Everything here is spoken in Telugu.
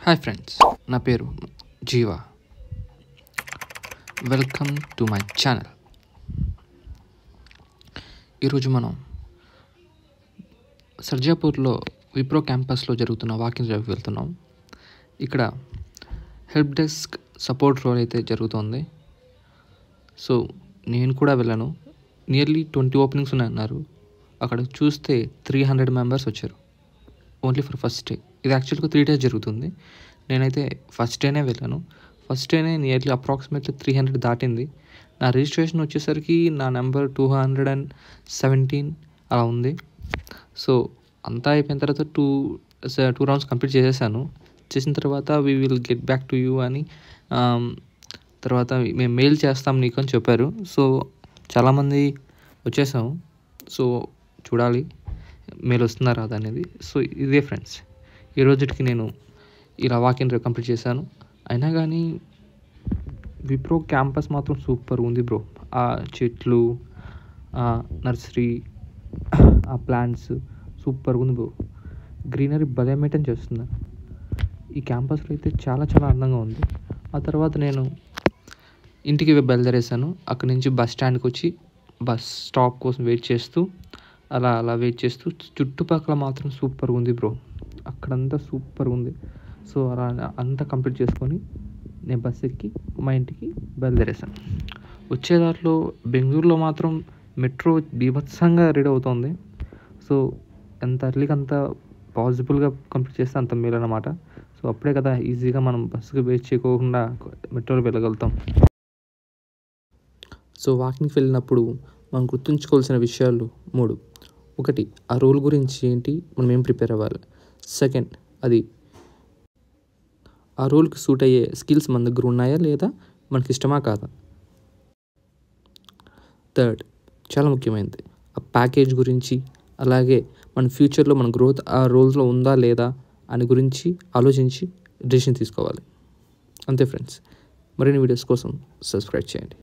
హాయ్ ఫ్రెండ్స్, నా పేరు Jeeva. Welcome to my channel. ఈరోజు మనం సర్జాపూర్లో విప్రో క్యాంపస్లో జరుగుతున్న వాకింగ్ డ్రైవ్కి వెళ్తున్నాం. ఇక్కడ హెల్ప్ డెస్క్ సపోర్ట్ రోల్ అయితే జరుగుతుంది. సో నేను కూడా వెళ్ళాను. నియర్లీ 20 ఓపెనింగ్స్ ఉన్నాయన్నారు. అక్కడ చూస్తే 300 మెంబర్స్ వచ్చారు ఓన్లీ ఫర్ ఫస్ట్ డే. ఇది యాక్చువల్గా 3 days జరుగుతుంది. నేనైతే ఫస్ట్ డేనే వెళ్ళాను. ఫస్ట్ డేనే నియర్లీ అప్రాక్సిమేట్లీ 300 దాటింది. నా రిజిస్ట్రేషన్ వచ్చేసరికి నా నెంబర్ 217 అలా ఉంది. సో అంతా అయిపోయిన తర్వాత టూ రౌండ్స్ కంప్లీట్ చేసేసాను. చేసిన తర్వాత we will get back to you అని తర్వాత మేము మెయిల్ చేస్తాం నీకు అని చెప్పారు. సో చాలామంది వచ్చేసాము. సో చూడాలి మెయిల్ వస్తుందా రాదా అనేది. సో ఇదే ఫ్రెండ్స్, ఈ రోజుకి నేను ఇలా వాకింగ్ డ్రైవ్ కంప్లీట్ చేశాను. అయినా కానీ విప్రో క్యాంపస్ మాత్రం సూపర్ ఉంది బ్రో. ఆ చెట్లు, ఆ నర్సరీ, ఆ ప్లాంట్స్ సూపర్గా ఉంది బ్రో. గ్రీనరీ భలే మెయింటైన్ చేస్తున్నారు. ఈ క్యాంపస్లో అయితే చాలా చాలా అందంగా ఉంది. ఆ తర్వాత నేను ఇంటికి బయలుదేరేసాను. అక్కడి నుంచి బస్ స్టాండ్కి వచ్చి బస్ స్టాప్ కోసం వెయిట్ చేస్తూ అలా వెయిట్ చేస్తూ చుట్టుపక్కల మాత్రం సూపర్గా ఉంది బ్రో. అక్కడంతా సూపర్గా ఉంది. సో అలా అంతా కంప్లీట్ చేసుకొని నేను బస్ ఎక్కి మా ఇంటికి బయలుదేరేసాను. వచ్చే దారిలో బెంగళూరులో మాత్రం మెట్రో బీభత్సంగా రెడీ అవుతుంది. సో ఎంత అర్లీగా అంత పాసిబుల్గా కంప్లీట్ చేస్తే అంత మేలు అన్నమాట. సో అప్పుడే కదా ఈజీగా మనం బస్సుకి వెయిట్ చేయకుండా మెట్రోలో వెళ్ళగలుగుతాం. సో వాకింగ్కి వెళ్ళినప్పుడు మనం గుర్తుంచుకోవాల్సిన విషయాలు 3. 1, ఆ రోల్ గురించి ఏంటి, మనం ఏం ప్రిపేర్ అవ్వాలి. 2, అది ఆ రోల్కి సూట్ అయ్యే స్కిల్స్ మన దగ్గర ఉన్నాయా లేదా, మనకి ఇష్టమా కాదా. 3, చాలా ముఖ్యమైనది, ఆ ప్యాకేజ్ గురించి, అలాగే మన ఫ్యూచర్లో మన గ్రోత్ ఆ రోల్స్లో ఉందా లేదా అని గురించి ఆలోచించి డెసిషన్ తీసుకోవాలి. అంతే ఫ్రెండ్స్. మరిన్ని వీడియోస్ కోసం సబ్స్క్రైబ్ చేయండి.